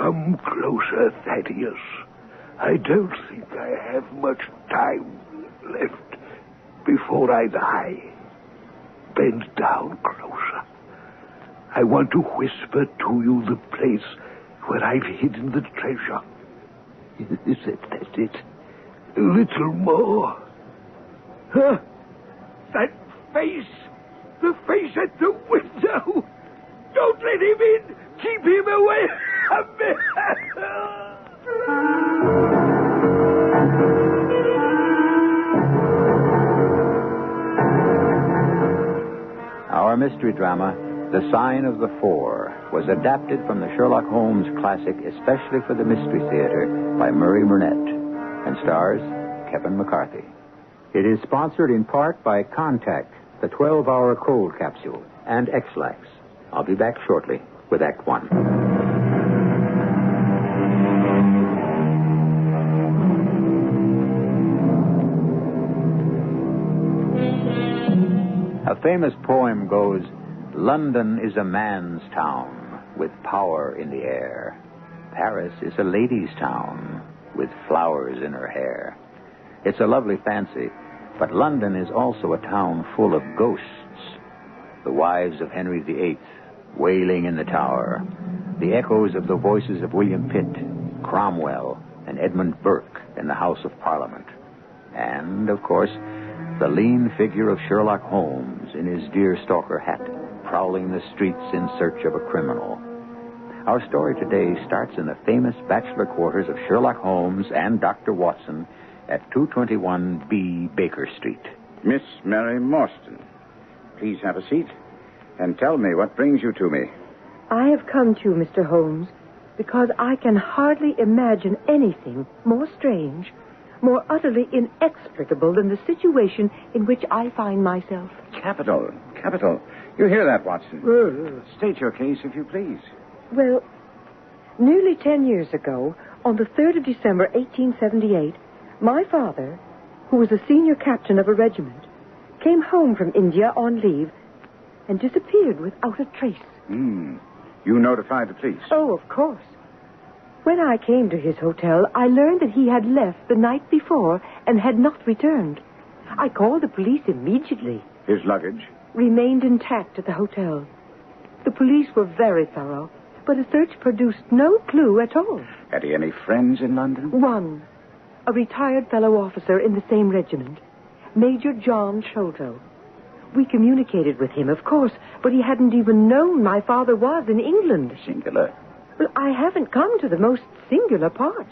Come closer, Thaddeus. I don't think I have much time left before I die. Bend down closer. I want to whisper to you the place where I've hidden the treasure. That's it. A little more. Huh? That face! The face at the window! Don't let him in! Keep him away from me! Our mystery drama, The Sign of the Four, was adapted from the Sherlock Holmes classic especially for the Mystery Theater by Murray Burnett and stars Kevin McCarthy. It is sponsored in part by Contact, the 12-hour cold capsule, and X-Lax. I'll be back shortly with Act One. A famous poem goes, London is a man's town with power in the air. Paris is a lady's town with flowers in her hair. It's a lovely fancy, but London is also a town full of ghosts. The wives of Henry VIII wailing in the Tower. The echoes of the voices of William Pitt, Cromwell, and Edmund Burke in the House of Parliament. And, of course, the lean figure of Sherlock Holmes in his deerstalker hat, prowling the streets in search of a criminal. Our story today starts in the famous bachelor quarters of Sherlock Holmes and Dr. Watson at 221B Baker Street. Miss Mary Morstan, please have a seat and tell me what brings you to me. I have come to you, Mr. Holmes, because I can hardly imagine anything more strange, more utterly inexplicable than the situation in which I find myself. Capital. You hear that, Watson? State your case, if you please. Well, nearly 10 years ago, on the 3rd of December, 1878, my father, who was a senior captain of a regiment, came home from India on leave and disappeared without a trace. You notified the police? Oh, of course. When I came to his hotel, I learned that he had left the night before and had not returned. I called the police immediately. His luggage? Remained intact at the hotel. The police were very thorough, but a search produced no clue at all. Had he any friends in London? One. A retired fellow officer in the same regiment, Major John Sholto. We communicated with him, of course, but he hadn't even known my father was in England. Singular. Well, I haven't come to the most singular part.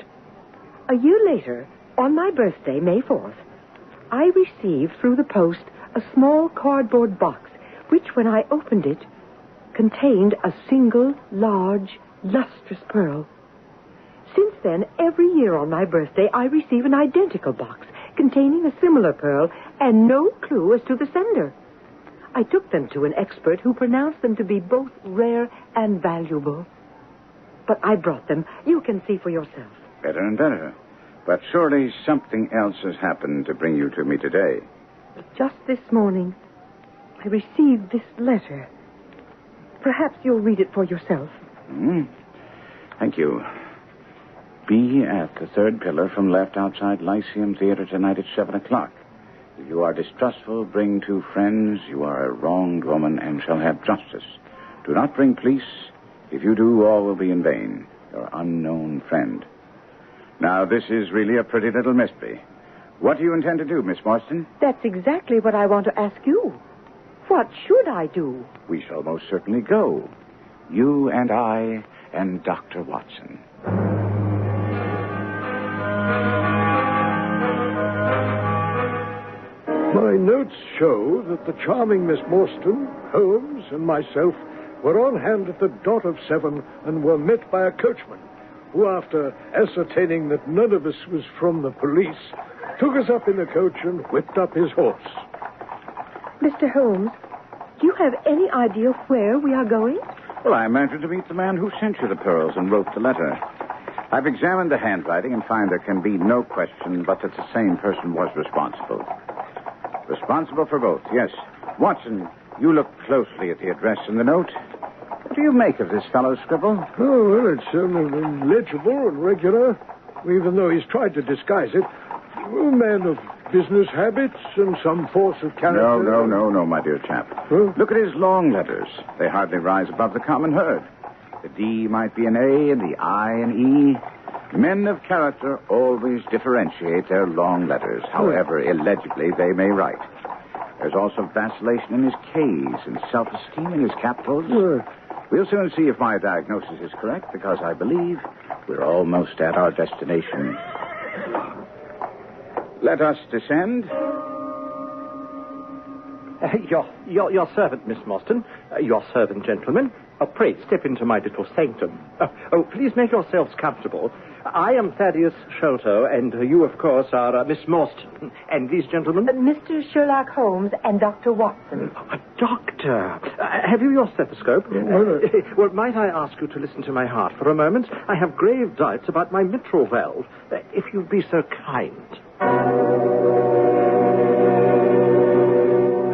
A year later, on my birthday, May 4th, I received through the post a small cardboard box, which, when I opened it, contained a single, large, lustrous pearl. Since then, every year on my birthday, I receive an identical box containing a similar pearl and no clue as to the sender. I took them to an expert who pronounced them to be both rare and valuable. But I brought them. You can see for yourself. Better and better. But surely something else has happened to bring you to me today. Just this morning, I received this letter. Perhaps you'll read it for yourself. Thank you. Be at the third pillar from left outside Lyceum Theater tonight at 7 o'clock. If you are distrustful, bring 2 friends. You are a wronged woman and shall have justice. Do not bring police. If you do, all will be in vain. Your unknown friend. Now, this is really a pretty little mystery. What do you intend to do, Miss Morstan? That's exactly what I want to ask you. What should I do? We shall most certainly go. You and I and Dr. Watson. My notes show that the charming Miss Morstan, Holmes, and myself were on hand at the dot of 7 and were met by a coachman who, after ascertaining that none of us was from the police, took us up in the coach and whipped up his horse. Mr. Holmes, do you have any idea where we are going? Well, I imagine to meet the man who sent you the pearls and wrote the letter. I've examined the handwriting and find there can be no question but that the same person was responsible. Responsible for both, yes. Watson, you look closely at the address in the note. What do you make of this fellow's scribble? Oh, well, it's legible and regular, even though he's tried to disguise it. A man of business habits and some force of character. No, my dear chap. Huh? Look at his long letters. They hardly rise above the common herd. The D might be an A and the I an E. Men of character always differentiate their long letters, however illegibly they may write. There's also vacillation in his K's and self-esteem in his capitals. We'll soon see if my diagnosis is correct, because I believe we're almost at our destination. Let us descend. Your servant, Miss Morstan. Your servant, gentlemen. Pray, step into my little sanctum. Please make yourselves comfortable. I am Thaddeus Sholto, and you, of course, are Miss Morstan. And these gentlemen? Mr. Sherlock Holmes and Dr. Watson. A doctor. Have you your stethoscope? Well, might I ask you to listen to my heart for a moment? I have grave doubts about my mitral valve. If you'd be so kind.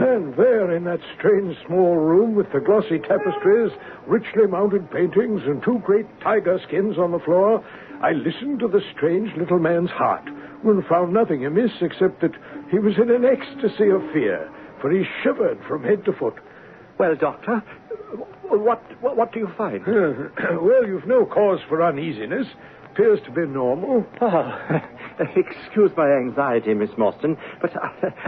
And there, in that strange small room with the glossy tapestries, richly mounted paintings, and two great tiger skins on the floor, I listened to the strange little man's heart and found nothing amiss except that he was in an ecstasy of fear, for he shivered from head to foot. Well, Doctor, what do you find? Well, you've no cause for uneasiness. Appears to be normal. Oh, excuse my anxiety, Miss Morstan, but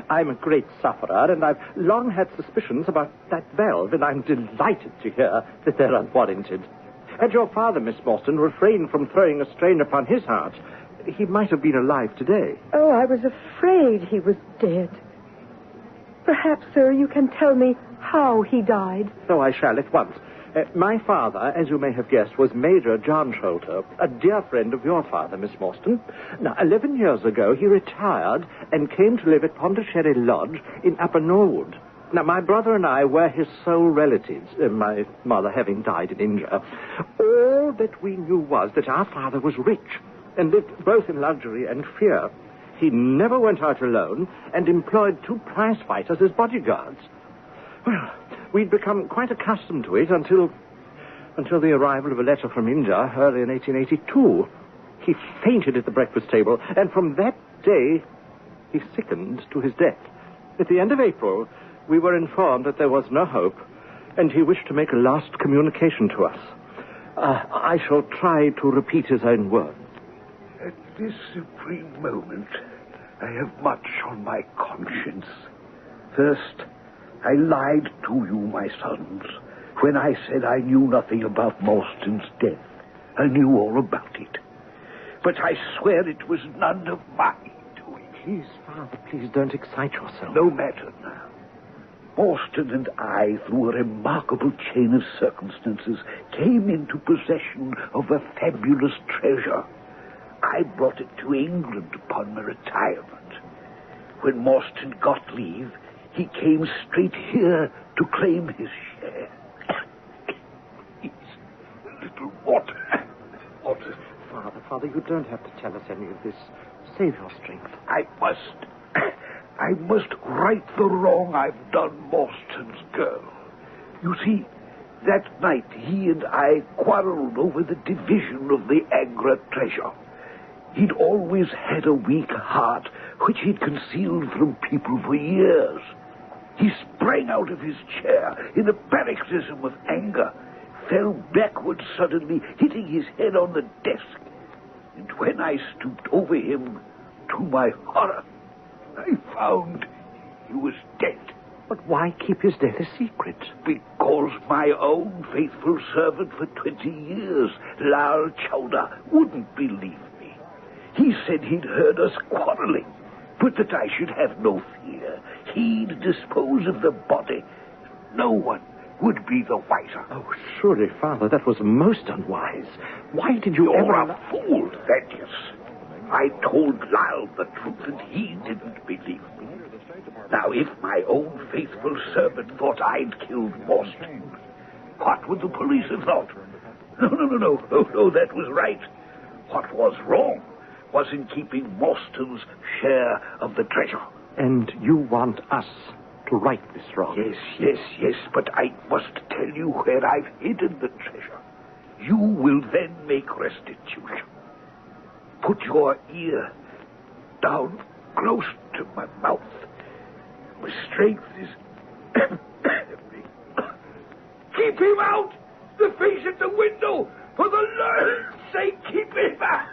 I'm a great sufferer, and I've long had suspicions about that valve, and I'm delighted to hear that they're unwarranted. Had your father, Miss Morstan, refrained from throwing a strain upon his heart, he might have been alive today. Oh, I was afraid he was dead. Perhaps, sir, you can tell me how he died. So I shall at once. My father, as you may have guessed, was Major John Sholto, a dear friend of your father, Miss Morstan. Now, 11 years ago, he retired and came to live at Pondicherry Lodge in Upper Norwood. Now, my brother and I were his sole relatives, my mother having died in India. All that we knew was that our father was rich and lived both in luxury and fear. He never went out alone and employed 2 prize fighters as bodyguards. Well, we'd become quite accustomed to it until the arrival of a letter from India early in 1882. He fainted at the breakfast table, and from that day, he sickened to his death. At the end of April, we were informed that there was no hope, and he wished to make a last communication to us. I shall try to repeat his own words. At this supreme moment, I have much on my conscience. First, I lied to you, my sons, when I said I knew nothing about Morstan's death. I knew all about it. But I swear it was none of my doing. Please, Father, please don't excite yourself. No matter now. Morstan and I, through a remarkable chain of circumstances, came into possession of a fabulous treasure. I brought it to England upon my retirement. When Morstan got leave, he came straight here to claim his share. He's a little water. Father, you don't have to tell us any of this. Save your strength. I must right the wrong I've done Morstan's girl. You see, that night he and I quarreled over the division of the Agra treasure. He'd always had a weak heart, which he'd concealed from people for years. He sprang out of his chair in a paroxysm of anger, fell backwards suddenly, hitting his head on the desk. And when I stooped over him, to my horror, I found he was dead. But why keep his death a secret? Because my own faithful servant for 20 years, Lal Chowdhury, wouldn't believe me. He said he'd heard us quarreling, but that I should have no fear. He'd dispose of the body. No one would be the wiser. Oh, surely, Father, that was most unwise. Why did you You're ever... a fool, Thaddeus. I told Lyle the truth, and he didn't believe me. Now, if my own faithful servant thought I'd killed Morstan, what would the police have thought? No, that was right. What was wrong was in keeping Morstan's share of the treasure. And you want us to right this wrong. Yes, but I must tell you where I've hidden the treasure. You will then make restitution. Put your ear down close to my mouth. My strength is... Keep him out! The face at the window! For the Lord's sake, keep him out!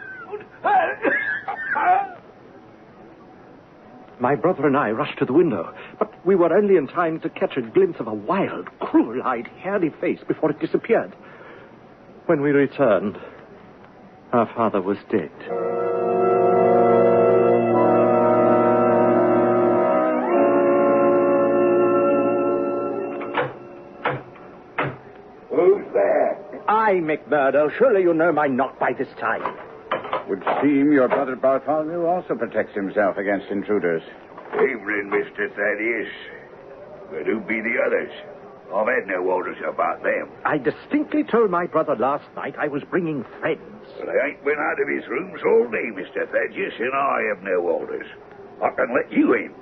My brother and I rushed to the window, but we were only in time to catch a glimpse of a wild, cruel-eyed, hairy face before it disappeared. When we returned, our father was dead. Who's there? I, McMurdo. Surely you know my knock by this time. Would seem your brother Bartholomew also protects himself against intruders. Evening, Mr. Thaddeus. But who be the others? I've had no orders about them. I distinctly told my brother last night I was bringing friends. But I ain't been out of his rooms all day, Mr. Thaddeus, and I have no orders. I can let you in,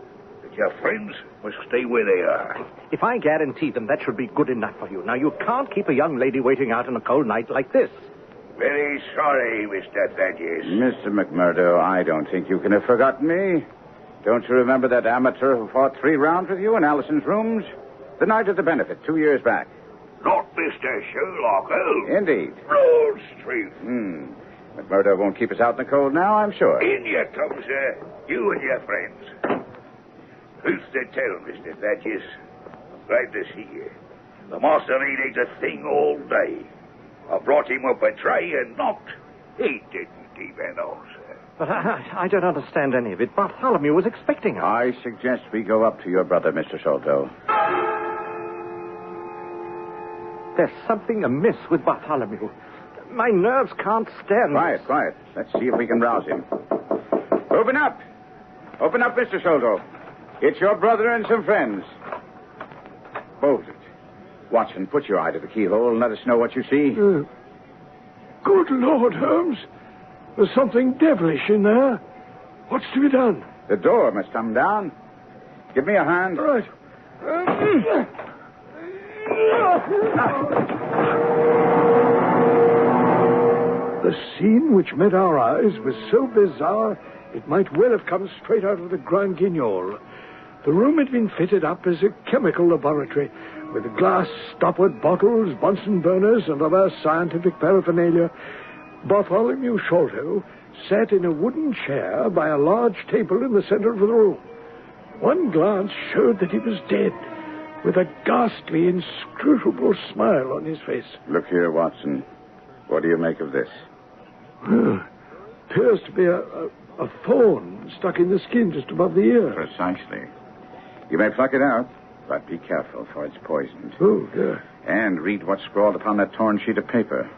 but your friends must stay where they are. If I guarantee them, that should be good enough for you. Now, you can't keep a young lady waiting out on a cold night like this. Very sorry, Mr. Thaddeus. Mr. McMurdo, I don't think you can have forgotten me. Don't you remember that amateur who fought 3 rounds with you in Allison's rooms? The night of the benefit, 2 years back. Not Mr. Sherlock Holmes. Indeed. Broad Street. McMurdo won't keep us out in the cold now, I'm sure. In you come, sir. You and your friends. Who's to tell, Mr. Thaddeus? I'm glad to see you. The master ain't ate a thing all day. I brought him up a tray and knocked. He didn't even answer. But I don't understand any of it. Bartholomew was expecting us. I suggest we go up to your brother, Mr. Sholto. There's something amiss with Bartholomew. My nerves can't stand this. Quiet. Let's see if we can rouse him. Open up. Open up, Mr. Sholto. It's your brother and some friends. Bolt it. Watson, put your eye to the keyhole and let us know what you see. Good Lord, Holmes. There's something devilish in there. What's to be done? The door must come down. Give me a hand. Right. The scene which met our eyes was so bizarre it might well have come straight out of the Grand Guignol. The room had been fitted up as a chemical laboratory with glass stoppered bottles, Bunsen burners, and other scientific paraphernalia. Bartholomew Sholto sat in a wooden chair by a large table in the center of the room. One glance showed that he was dead, with a ghastly, inscrutable smile on his face. Look here, Watson. What do you make of this? Appears to be a thorn stuck in the skin just above the ear. Precisely. You may pluck it out, but be careful, for it's poisoned. Oh, dear. And read what's scrawled upon that torn sheet of paper.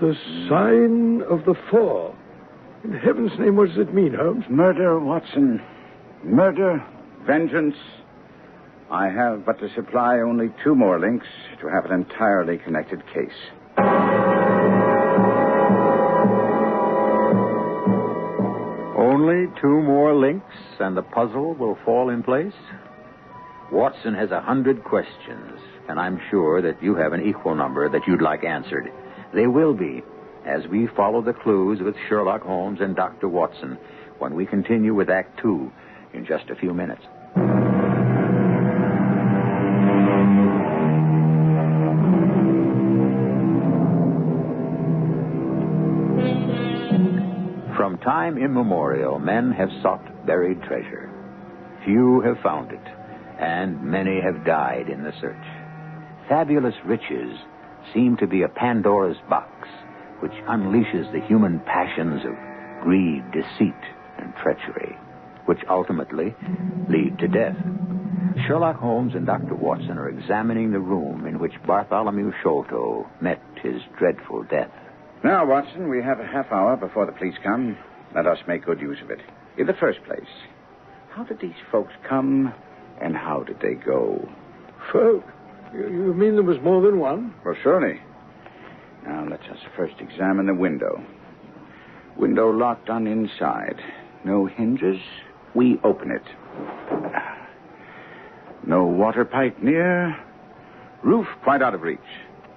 The sign of the four. In heaven's name, what does it mean, Holmes? Murder, Watson. Murder, vengeance. I have but to supply only 2 more links to have an entirely connected case. Only 2 more links, and the puzzle will fall in place? Watson has 100 questions, and I'm sure that you have an equal number that you'd like answered. They will be, as we follow the clues with Sherlock Holmes and Dr. Watson, when we continue with Act 2 in just a few minutes. From time immemorial, men have sought buried treasure. Few have found it, and many have died in the search. Fabulous riches seem to be a Pandora's box, which unleashes the human passions of greed, deceit, and treachery, which ultimately lead to death. Sherlock Holmes and Dr. Watson are examining the room in which Bartholomew Sholto met his dreadful death. Now, Watson, we have a half hour before the police come. Let us make good use of it. In the first place, how did these folks come, and how did they go? Folk? You mean there was more than one? Well, surely. Now, let us first examine the window. Window locked on inside. No hinges. We open it. No water pipe near. Roof quite out of reach.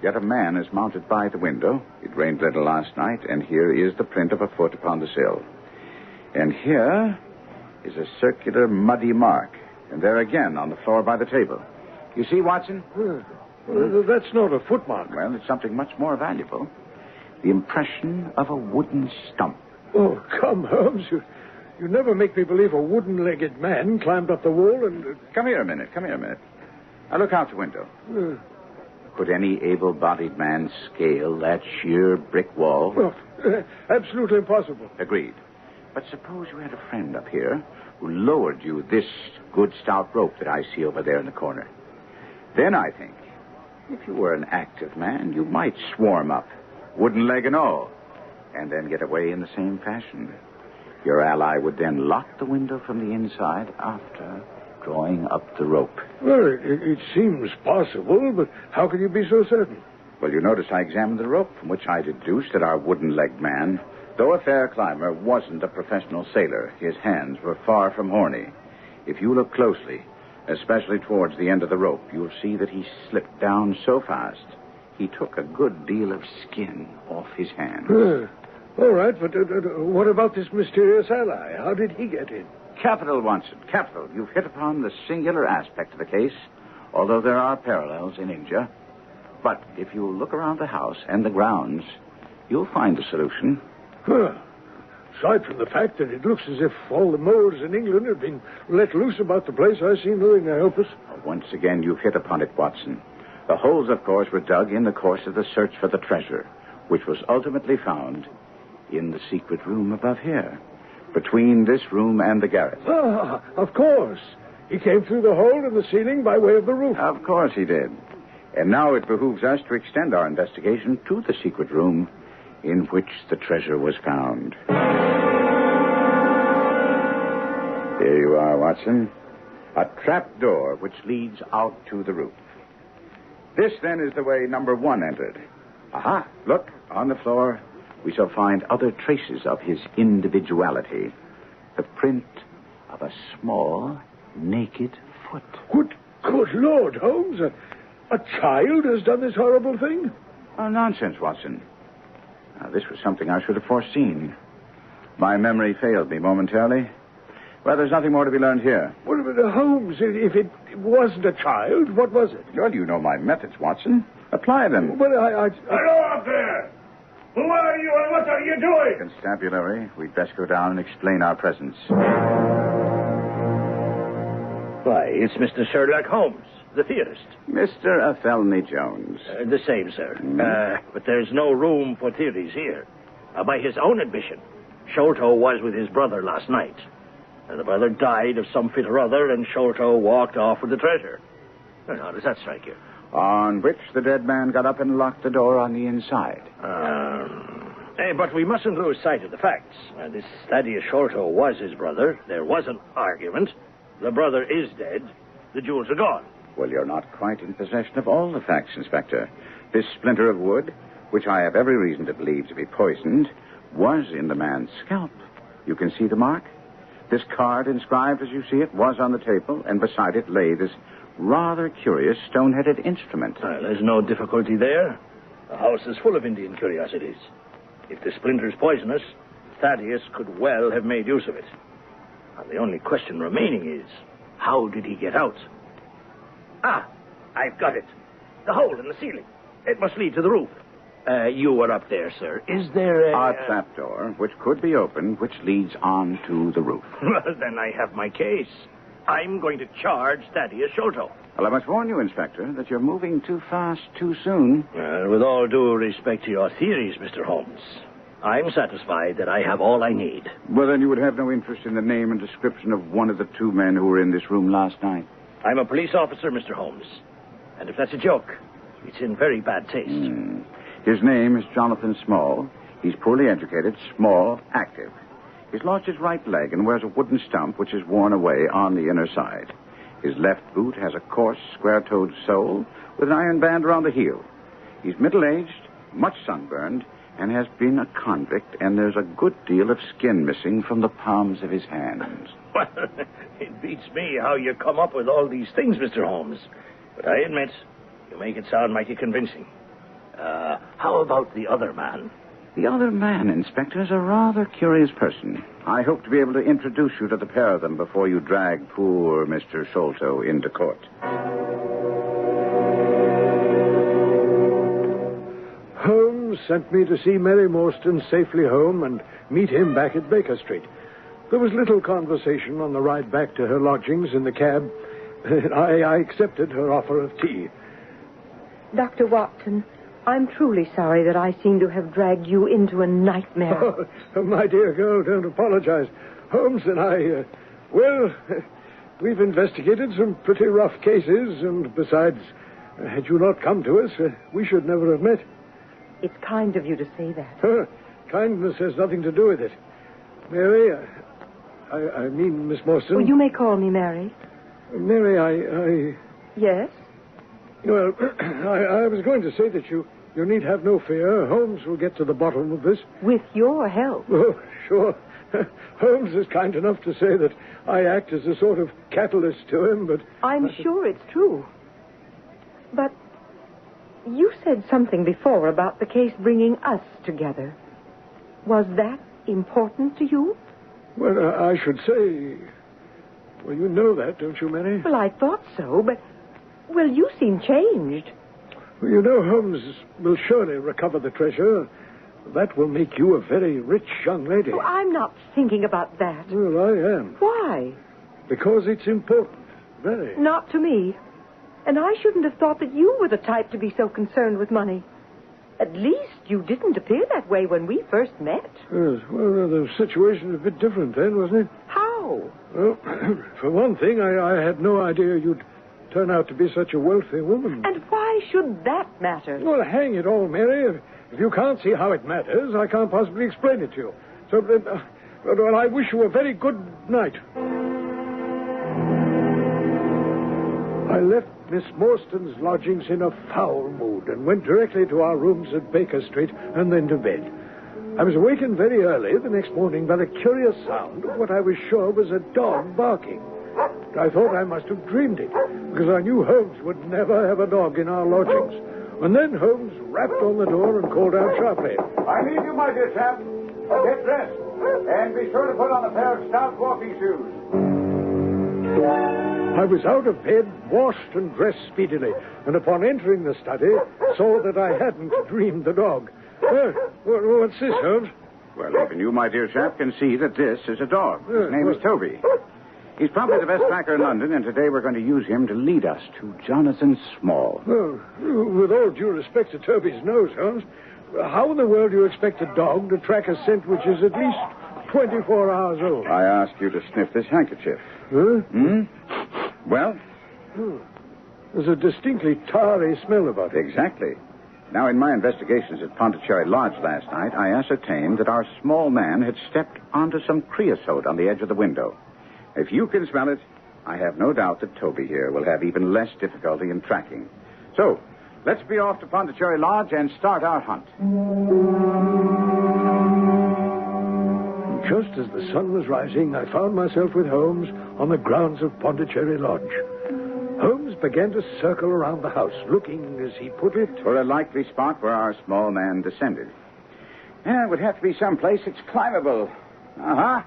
Yet a man is mounted by the window. It rained little last night, and here is the print of a foot upon the sill. And here is a circular muddy mark. And there again on the floor by the table. You see, Watson? Well, that's not a footmark. Well, it's something much more valuable. The impression of a wooden stump. Oh, come, Holmes. You never make me believe a wooden-legged man climbed up the wall and... Come here a minute. Now look out the window. Could any able-bodied man scale that sheer brick wall? Well, absolutely impossible. Agreed. But suppose you had a friend up here who lowered you this good stout rope that I see over there in the corner. Then I think, if you were an active man, you might swarm up, wooden leg and all, and then get away in the same fashion. Your ally would then lock the window from the inside after drawing up the rope. Well, it seems possible, but how can you be so certain? Well, you notice I examined the rope, from which I deduced that our wooden-legged man, though a fair climber, wasn't a professional sailor. His hands were far from horny. If you look closely, especially towards the end of the rope, you'll see that he slipped down so fast, he took a good deal of skin off his hands. All right, but what about this mysterious ally? How did he get in? Capital, Watson, capital. You've hit upon the singular aspect of the case, although there are parallels in India. But if you look around the house and the grounds, you'll find the solution. Aside from the fact that it looks as if all the moles in England have been let loose about the place, I see nothing to help us. Once again, you've hit upon it, Watson. The holes, of course, were dug in the course of the search for the treasure, which was ultimately found in the secret room above here, between this room and the garret. Ah, of course. He came through the hole in the ceiling by way of the roof. Of course he did. And now it behooves us to extend our investigation to the secret room in which the treasure was found. Here you are, Watson. A trap door which leads out to the roof. This, then, is the way number 1 entered. Aha, look, on the floor, we shall find other traces of his individuality. The print of a small, naked foot. Good Lord, Holmes. A child has done this horrible thing? Oh, nonsense, Watson. Now, this was something I should have foreseen. My memory failed me momentarily. Well, there's nothing more to be learned here. Well, Holmes, if it wasn't a child, what was it? Well, you know my methods, Watson. Apply them. Well, Hello up there! Who are you and what are you doing? Constabulary, we'd best go down and explain our presence. Why, it's Mr. Sherlock Holmes, the theorist. Mr. Athelney Jones. The same, sir. But there's no room for theories here. By his own admission, Sholto was with his brother last night. And the brother died of some fit or other, and Sholto walked off with the treasure. Well, how does that strike you? On which the dead man got up and locked the door on the inside. But we mustn't lose sight of the facts. This Thaddeus Sholto was his brother. There was an argument. The brother is dead. The jewels are gone. Well, you're not quite in possession of all the facts, Inspector. This splinter of wood, which I have every reason to believe to be poisoned, was in the man's scalp. You can see the mark? This card, inscribed as you see it, was on the table, and beside it lay this rather curious stone-headed instrument. There's no difficulty there. The house is full of Indian curiosities. If the splinter's poisonous, Thaddeus could well have made use of it. And the only question remaining is, how did he get out? I've got it. The hole in the ceiling. It must lead to the roof. You were up there, sir. Is there a trapdoor, which could be opened, which leads on to the roof. Well, then I have my case. I'm going to charge Thaddeus Sholto. Well, I must warn you, Inspector, that you're moving too fast too soon. With all due respect to your theories, Mr. Holmes, I'm satisfied that I have all I need. Well, then you would have no interest in the name and description of one of the 2 men who were in this room last night. I'm a police officer, Mr. Holmes. And if that's a joke, it's in very bad taste. His name is Jonathan Small. He's poorly educated, small, active. He's lost his right leg and wears a wooden stump which is worn away on the inner side. His left boot has a coarse, square-toed sole with an iron band around the heel. He's middle-aged, much sunburned, and has been a convict, and there's a good deal of skin missing from the palms of his hands. Well, it beats me how you come up with all these things, Mr. Holmes. But I admit, you make it sound mighty convincing. How about the other man? The other man, Inspector, is a rather curious person. I hope to be able to introduce you to the pair of them before you drag poor Mr. Sholto into court. Holmes sent me to see Mary Morstan safely home and meet him back at Baker Street. There was little conversation on the ride back to her lodgings in the cab. I accepted her offer of tea. Dr. Watson, I'm truly sorry that I seem to have dragged you into a nightmare. Oh, my dear girl, don't apologize. Holmes and I, we've investigated some pretty rough cases, and besides, had you not come to us, we should never have met. It's kind of you to say that. Kindness has nothing to do with it. Mary, I mean Miss Morstan. Well, you may call me Mary. Mary, Yes? Well, I was going to say that you need have no fear. Holmes will get to the bottom of this. With your help. Oh, sure. Holmes is kind enough to say that I act as a sort of catalyst to him, but... I'm sure it's true. But you said something before about the case bringing us together. Was that important to you? Well, I should say... Well, you know that, don't you, Mary? Well, I thought so, but... Well, you seem changed. Well, you know, Holmes will surely recover the treasure. That will make you a very rich young lady. Oh, I'm not thinking about that. Well, I am. Why? Because it's important. Very. Not to me. And I shouldn't have thought that you were the type to be so concerned with money. At least you didn't appear that way when we first met. Yes, well, the situation was a bit different then, wasn't it? How? Well, for one thing, I had no idea you'd turn out to be such a wealthy woman. And why should that matter? Well, hang it all, Mary. If you can't see how it matters, I can't possibly explain it to you. So, well, I wish you a very good night. I left Miss Morstan's lodgings in a foul mood and went directly to our rooms at Baker Street and then to bed. I was awakened very early the next morning by the curious sound of what I was sure was a dog barking. I thought I must have dreamed it, because I knew Holmes would never have a dog in our lodgings. And then Holmes rapped on the door and called out sharply, I need you, my dear chap. Get dressed, and be sure to put on a pair of stout walking shoes. I was out of bed, washed and dressed speedily, and upon entering the study, saw that I hadn't dreamed the dog. What's this, Holmes? Well, even you, my dear chap, can see that this is a dog. His name is Toby. He's probably the best tracker in London, and today we're going to use him to lead us to Jonathan Small. Well, with all due respect to Toby's nose, Holmes, how in the world do you expect a dog to track a scent which is at least 24 hours old? I ask you to sniff this handkerchief. Huh? Well? There's a distinctly tarry smell about it. Exactly. Now, in my investigations at Pondicherry Lodge last night, I ascertained that our small man had stepped onto some creosote on the edge of the window. If you can smell it, I have no doubt that Toby here will have even less difficulty in tracking. So, let's be off to Pondicherry Lodge and start our hunt. Just as the sun was rising, I found myself with Holmes on the grounds of Pondicherry Lodge. Holmes began to circle around the house, looking, as he put it... For a likely spot where our small man descended. Yeah, it would have to be someplace that's climbable. Uh-huh.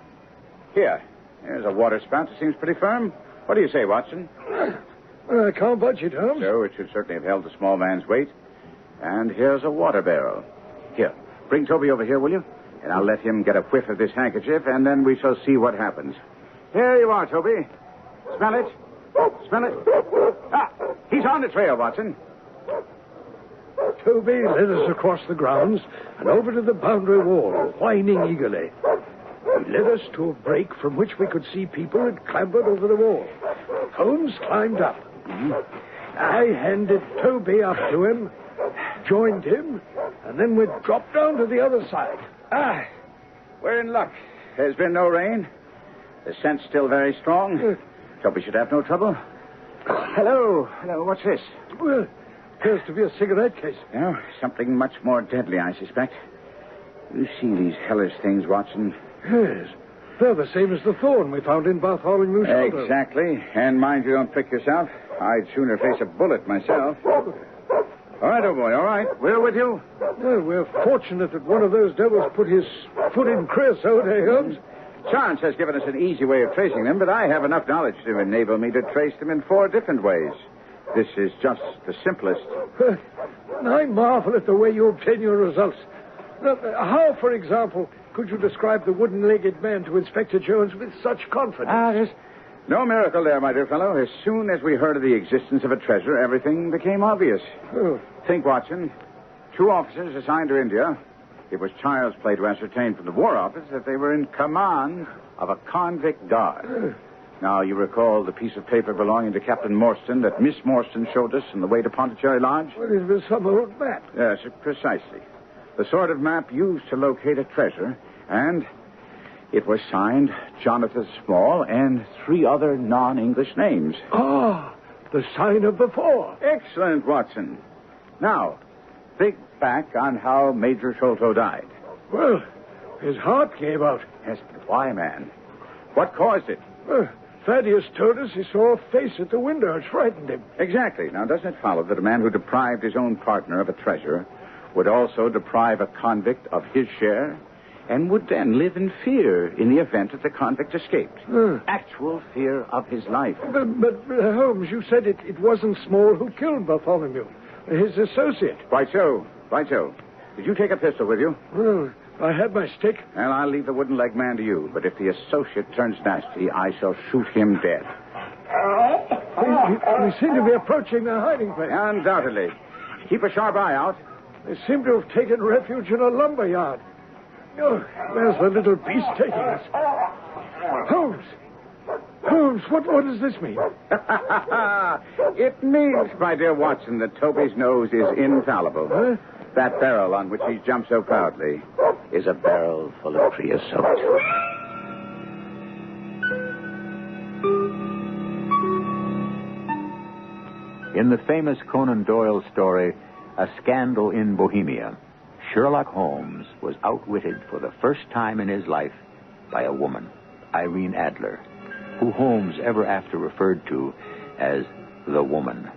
Here's a water spout that seems pretty firm. What do you say, Watson? I can't budge it, Holmes. So it should certainly have held the small man's weight. And here's a water barrel. Here, bring Toby over here, will you? And I'll let him get a whiff of this handkerchief, and then we shall see what happens. Here you are, Toby. Smell it. Smell it. Ah, he's on the trail, Watson. Toby led us across the grounds and over to the boundary wall, whining eagerly. He led us to a break from which we could see people had clambered over the wall. Holmes climbed up. I handed Toby up to him, joined him, and then we dropped down to the other side. We're in luck. There's been no rain. The scent's still very strong. Toby should have no trouble. Hello. What's this? Well, appears to be a cigarette case. No, something much more deadly, I suspect. You see these hellish things, Watson? Yes. They're the same as the thorn we found in Bartholomew's shoulder. Exactly. And mind you don't prick yourself. I'd sooner face a bullet myself. All right, old boy, all right. We're with you. Well, we're fortunate that one of those devils put his foot in creosote, eh, Holmes? Chance has given us an easy way of tracing them, but I have enough knowledge to enable me to trace them in 4 different ways. This is just the simplest. I marvel at the way you obtain your results. Now, how, for example, could you describe the wooden-legged man to Inspector Jones with such confidence? There's no miracle there, my dear fellow. As soon as we heard of the existence of a treasure, everything became obvious. Oh. Think, Watson. 2 officers assigned to India. It was child's play to ascertain from the War Office that they were in command of a convict guard. Now, you recall the piece of paper belonging to Captain Morstan that Miss Morstan showed us on the way to Pondicherry Lodge? Well, it was some old map. Yes, precisely. The sort of map used to locate a treasure, and it was signed Jonathan Small and 3 other non-English names. Ah, the sign of the 4. Excellent, Watson. Now, think back on how Major Sholto died. Well, his heart gave out. Yes, but why, man? What caused it? Thaddeus told us he saw a face at the window. It frightened him. Exactly. Now, doesn't it follow that a man who deprived his own partner of a treasure would also deprive a convict of his share and would then live in fear in the event that the convict escaped? Actual fear of his life. But Holmes, you said it wasn't Small who killed Bartholomew. His associate. Quite so. Quite so. Did you take a pistol with you? Well, I had my stick. Well, I'll leave the wooden leg man to you, but if the associate turns nasty, I shall shoot him dead. We seem to be approaching their hiding place. Undoubtedly. Keep a sharp eye out. They seem to have taken refuge in a lumber yard. Oh, there's the little beast taking us. Holmes! Holmes, what does this mean? It means, my dear Watson, that Toby's nose is infallible. Huh? That barrel on which he jumped so proudly is a barrel full of creosote. In the famous Conan Doyle story, A Scandal in Bohemia, Sherlock Holmes was outwitted for the first time in his life by a woman, Irene Adler, who Holmes ever after referred to as the woman.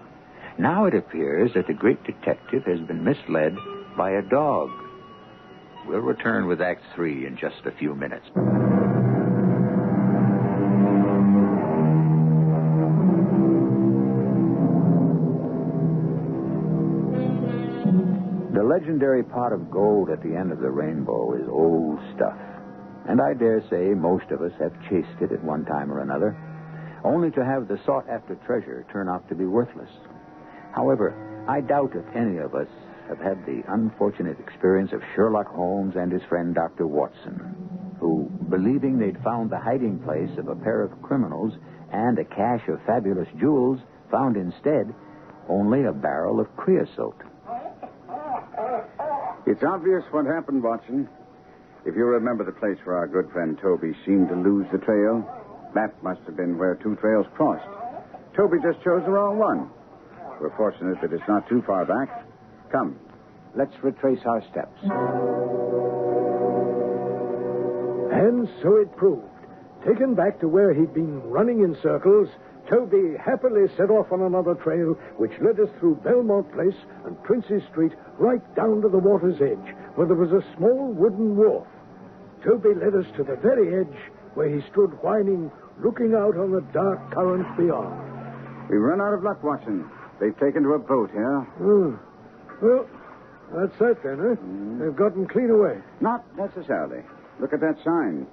Now it appears that the great detective has been misled by a dog. We'll return with Act 3 in just a few minutes. The legendary pot of gold at the end of the rainbow is old stuff. And I dare say most of us have chased it at one time or another, only to have the sought-after treasure turn out to be worthless. However, I doubt if any of us have had the unfortunate experience of Sherlock Holmes and his friend Dr. Watson, who, believing they'd found the hiding place of a pair of criminals and a cache of fabulous jewels, found instead only a barrel of creosote. It's obvious what happened, Watson. If you remember the place where our good friend Toby seemed to lose the trail, that must have been where 2 trails crossed. Toby just chose the wrong one. We're fortunate that it's not too far back. Come, let's retrace our steps. And so it proved. Taken back to where he'd been running in circles, Toby happily set off on another trail, which led us through Belmont Place and Prince's Street right down to the water's edge, where there was a small wooden wharf. Toby led us to the very edge, where he stood whining, looking out on the dark current beyond. We've run out of luck, Watson. They've taken to a boat here. Well, that's that then, huh? They've gotten clean away. Not necessarily. Look at that sign.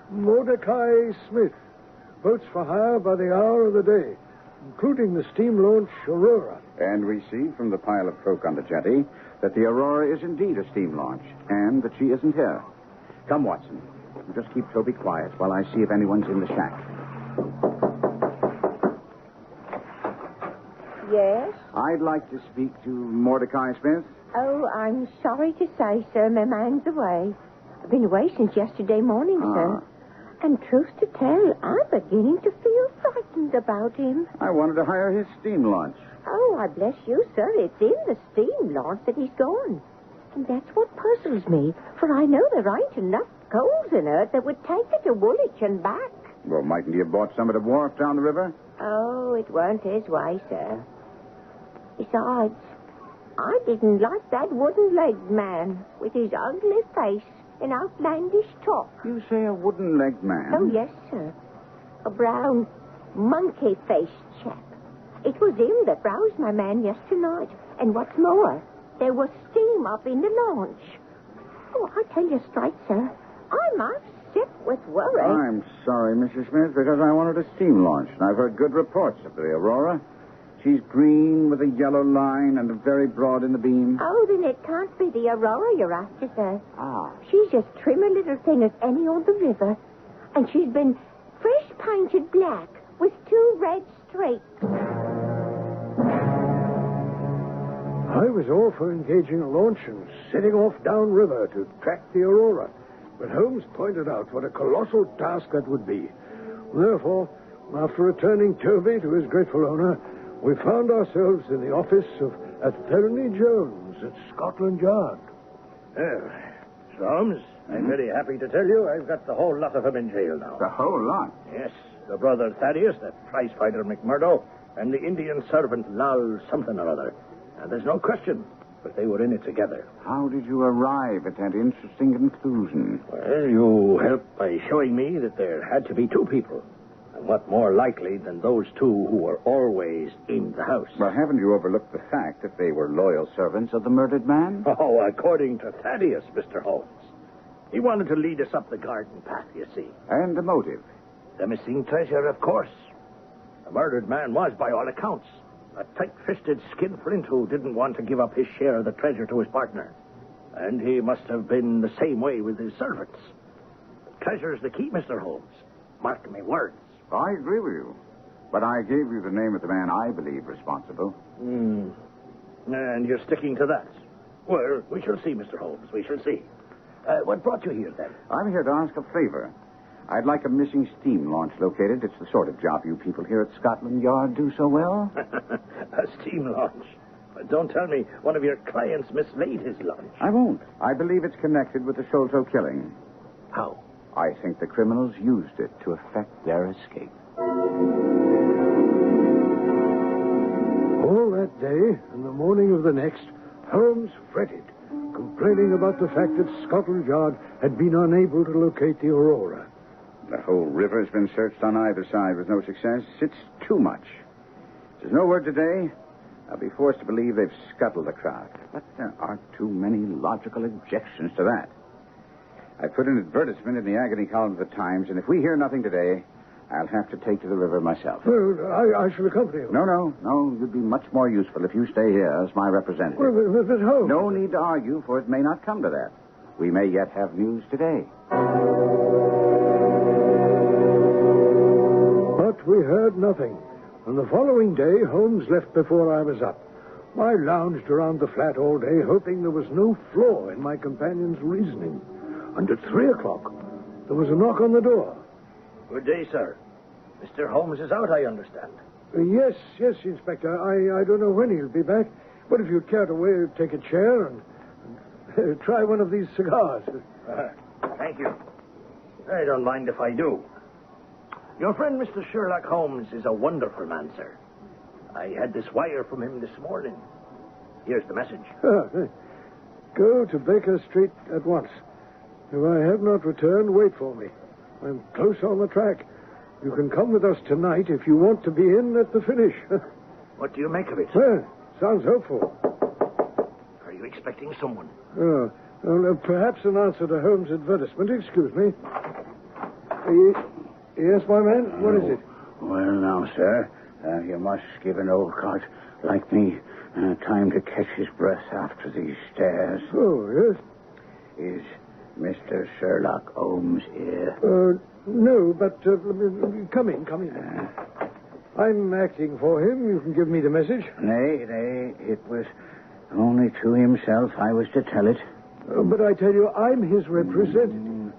Mordecai Smith. Boats for hire by the hour of the day, including the steam launch Aurora. And we see from the pile of folk on the jetty that the Aurora is indeed a steam launch, and that she isn't here. Come, Watson. You just keep Toby quiet while I see if anyone's in the shack. Yes? I'd like to speak to Mordecai Smith. Oh, I'm sorry to say, sir, my man's away. I've been away since yesterday morning, sir. And truth to tell, I'm beginning to feel frightened about him. I wanted to hire his steam launch. Oh, I bless you, sir. It's in the steam launch that he's gone. And that's what puzzles me, for I know there ain't enough coals in her that would take her to Woolwich and back. Well, mightn't he have bought some at the wharf down the river? Oh, it weren't his way, sir. Besides, I didn't like that wooden-legged man with his ugly face and outlandish talk. You say a wooden-legged man? Oh, yes, sir. A brown, monkey-faced chap. It was him that roused my man yesterday night. And what's more, there was steam up in the launch. Oh, I tell you straight, sir, I'm upset with worry. I'm sorry, Mrs. Smith, because I wanted a steam launch, and I've heard good reports of the Aurora. She's green with a yellow line and very broad in the beam. Oh, then it can't be the Aurora you're after, sir. Ah. She's as trim a little thing as any on the river. And she's been fresh painted black with 2 red streaks. I was all for engaging a launch and setting off downriver to track the Aurora. But Holmes pointed out what a colossal task that would be. Therefore, after returning Toby to his grateful owner, we found ourselves in the office of Athelney Jones at Scotland Yard. Mr. Holmes, I'm very happy to tell you I've got the whole lot of them in jail now. The whole lot? Yes, the brother Thaddeus, that prizefighter McMurdo, and the Indian servant Lal something or other. And there's no question, but they were in it together. How did you arrive at that interesting conclusion? Well, you helped by showing me that there had to be 2 people. And what more likely than those 2 who were always in the house? Well, haven't you overlooked the fact that they were loyal servants of the murdered man? Oh, according to Thaddeus, Mr. Holmes. He wanted to lead us up the garden path, you see. And the motive? The missing treasure, of course. The murdered man was, by all accounts, a tight-fisted skinflint who didn't want to give up his share of the treasure to his partner. And he must have been the same way with his servants. The treasure's the key, Mr. Holmes. Mark my words. I agree with you. But I gave you the name of the man I believe responsible. And you're sticking to that? Well, we shall see, Mr. Holmes. We shall see. What brought you here, then? I'm here to ask a favor. I'd like a missing steam launch located. It's the sort of job you people here at Scotland Yard do so well. A steam launch? But don't tell me one of your clients mislaid his launch. I won't. I believe it's connected with the Sholto killing. How? I think the criminals used it to effect their escape. All that day and the morning of the next, Holmes fretted, complaining about the fact that Scotland Yard had been unable to locate the Aurora. The whole river has been searched on either side with no success. It's too much. There's no word today. I'll be forced to believe they've scuttled the craft. But there aren't too many logical objections to that. I put an advertisement in the agony column of the Times, and if we hear nothing today, I'll have to take to the river myself. Well, I shall accompany you. No. You'd be much more useful if you stay here as my representative. Well, but Holmes... No need to argue, for it may not come to that. We may yet have news today. But we heard nothing. On the following day, Holmes left before I was up. I lounged around the flat all day, hoping there was no flaw in my companion's reasoning. And at 3 o'clock, there was a knock on the door. Good day, sir. Mr. Holmes is out, I understand. Yes, Inspector. I don't know when he'll be back. But if you'd care to take a chair and try one of these cigars. Thank you. I don't mind if I do. Your friend, Mr. Sherlock Holmes, is a wonderful man, sir. I had this wire from him this morning. Here's the message. Go to Baker Street at once. If I have not returned, wait for me. I'm close on the track. You can come with us tonight if you want to be in at the finish. What do you make of it? Well, sounds hopeful. Are you expecting someone? Perhaps an answer to Holmes' advertisement. Excuse me. Yes, my man? What is it? Well, now, sir, you must give an old cart like me time to catch his breath after these stairs. Oh, yes? Is Mr. Sherlock Holmes here? No, but come in. I'm acting for him. You can give me the message. Nay, it was only to himself I was to tell it. But I tell you, I'm his representative.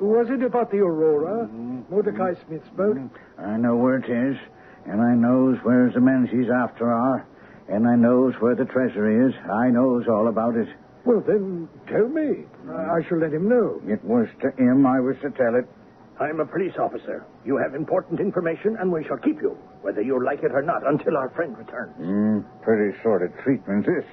Was it about the Aurora? Mordecai Smith's boat? I know where it is, and I knows where the men she's after are, and I knows where the treasure is. I knows all about it. Well, then, tell me. I shall let him know. It was to him I was to tell it. I'm a police officer. You have important information, and we shall keep you, whether you like it or not, until our friend returns. Pretty sort of treatment, this.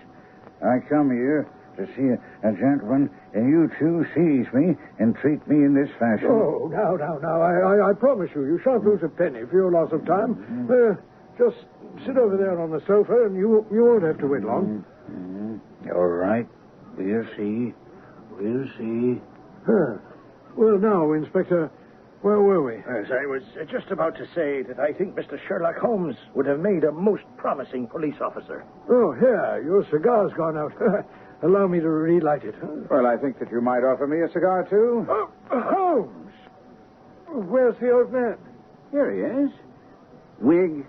I come here to see a gentleman, and you two seize me and treat me in this fashion. Oh, now. I promise you shan't lose a penny for your loss of time. Just sit over there on the sofa, and you won't have to wait long. All right. We'll see. Well, now, Inspector, where were we? As I was just about to say that I think Mr. Sherlock Holmes would have made a most promising police officer. Oh, here, your cigar's gone out. Allow me to relight it. Well, I think that you might offer me a cigar, too. Oh, Holmes! Where's the old man? Here he is. Wig,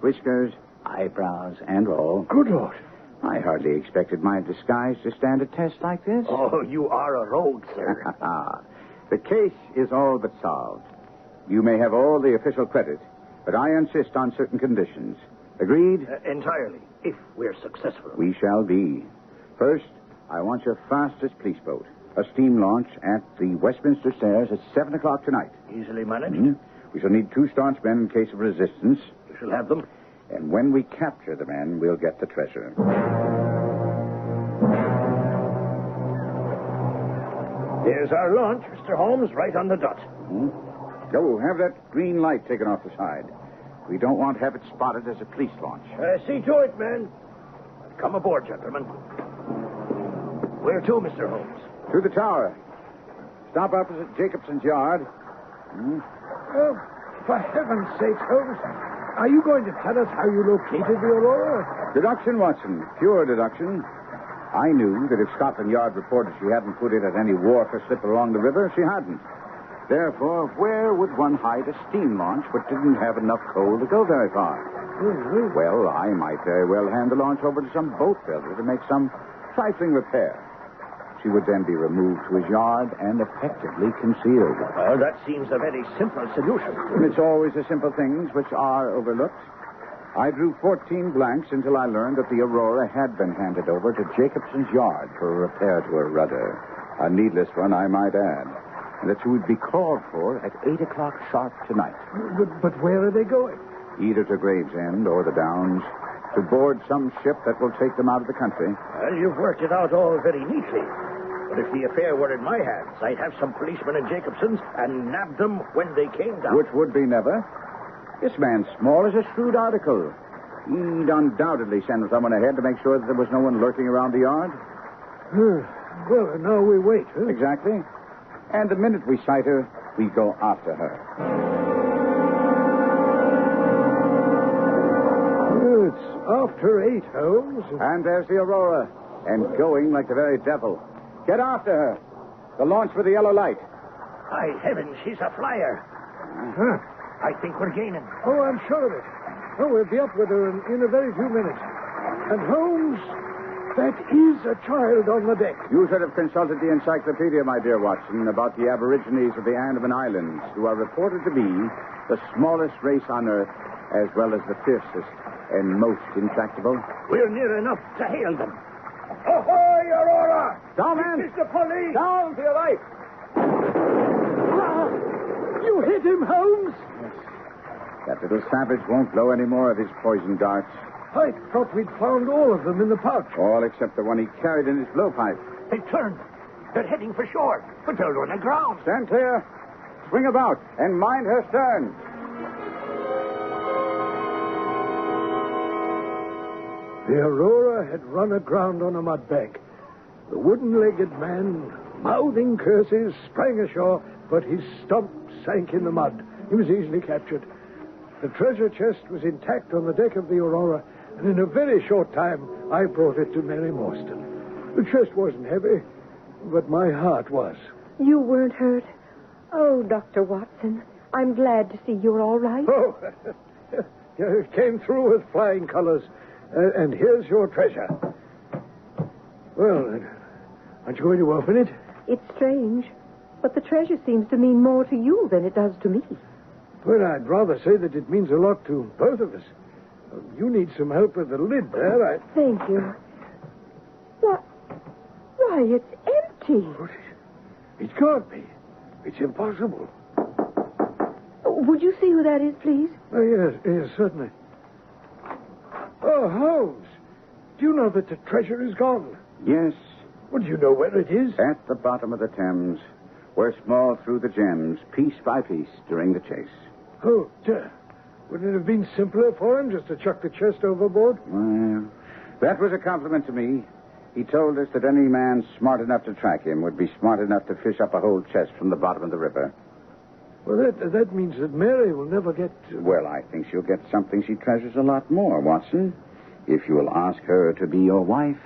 whiskers, eyebrows, and all. Good Lord. I hardly expected my disguise to stand a test like this. Oh, you are a rogue, sir. The case is all but solved. You may have all the official credit, but I insist on certain conditions. Agreed? Entirely, if we're successful. We shall be. First, I want your fastest police boat. A steam launch at the Westminster Stairs at 7 o'clock tonight. Easily managed. We shall need 2 staunch men in case of resistance. You shall have them. And when we capture the men, we'll get the treasure. Here's our launch, Mr. Holmes, right on the dot. Go, have that green light taken off the side. We don't want to have it spotted as a police launch. See to it, men. Come aboard, gentlemen. Where to, Mr. Holmes? To the tower. Stop opposite Jacobson's yard. Oh, for heaven's sake, Holmes, are you going to tell us how you located the Aurora? Deduction, Watson. Pure deduction. I knew that if Scotland Yard reported she hadn't put in at any wharf or slip along the river, she hadn't. Therefore, where would one hide a steam launch but didn't have enough coal to go very far? Well, I might very well hand the launch over to some boat builder to make some trifling repair. She would then be removed to his yard and effectively concealed. Well, that seems a very simple solution. It's always the simple things which are overlooked. I drew 14 blanks until I learned that the Aurora had been handed over to Jacobson's yard for a repair to her rudder. A needless one, I might add. And that she would be called for at 8 o'clock sharp tonight. But where are they going? Either to Gravesend or the Downs, to board some ship that will take them out of the country. Well, you've worked it out all very neatly. But if the affair were in my hands, I'd have some policemen in Jacobson's and nab them when they came down. Which would be never. This man's small as a shrewd article. He'd undoubtedly send someone ahead to make sure that there was no one lurking around the yard. Well, now we wait, huh? Exactly. And the minute we sight her, we go after her. It's after 8, Holmes. And there's the Aurora. And going like the very devil. Get after her. The launch with the yellow light. By heavens, she's a flyer. I think we're gaining. Oh, I'm sure of it. Oh, we'll be up with her in a very few minutes. And Holmes, that is a child on the deck. You should have consulted the encyclopedia, my dear Watson, about the aborigines of the Andaman Islands, who are reported to be the smallest race on Earth, as well as the fiercest and most intractable. We're near enough to hail them. Ahoy, Aurora! Down, man! This is the police! Down to your right! You hit him, Holmes? That little savage won't blow any more of his poison darts. I thought we'd found all of them in the pouch. All except the one he carried in his blowpipe. They turned. They're heading for shore, but they're on the ground. Stand clear. Swing about and mind her stern. The Aurora had run aground on a mudbank. The wooden-legged man, mouthing curses, sprang ashore, but his stump sank in the mud. He was easily captured. The treasure chest was intact on the deck of the Aurora, and in a very short time, I brought it to Mary Morstan. The chest wasn't heavy, but my heart was. You weren't hurt? Oh, Dr. Watson, I'm glad to see you're all right. Oh, it came through with flying colors. And here's your treasure. Well, aren't you going to open it? It's strange, but the treasure seems to mean more to you than it does to me. Well, I'd rather say that it means a lot to both of us. You need some help with the lid there. Thank you. Why, Why, it's empty. It can't be. It's impossible. Would you see who that is, please? Oh, yes, certainly. Oh, Holmes, do you know that the treasure is gone? Yes, Well, do you know where it is? at the bottom of the Thames, where Small threw the gems, piece by piece, during the chase. Oh, dear. Wouldn't it have been simpler for him just to chuck the chest overboard? Well, that was a compliment to me. He told us that any man smart enough to track him would be smart enough to fish up a whole chest from the bottom of the river. Well, that means that Mary will never get... Well, I think she'll get something she treasures a lot more, Watson, if you'll ask her to be your wife.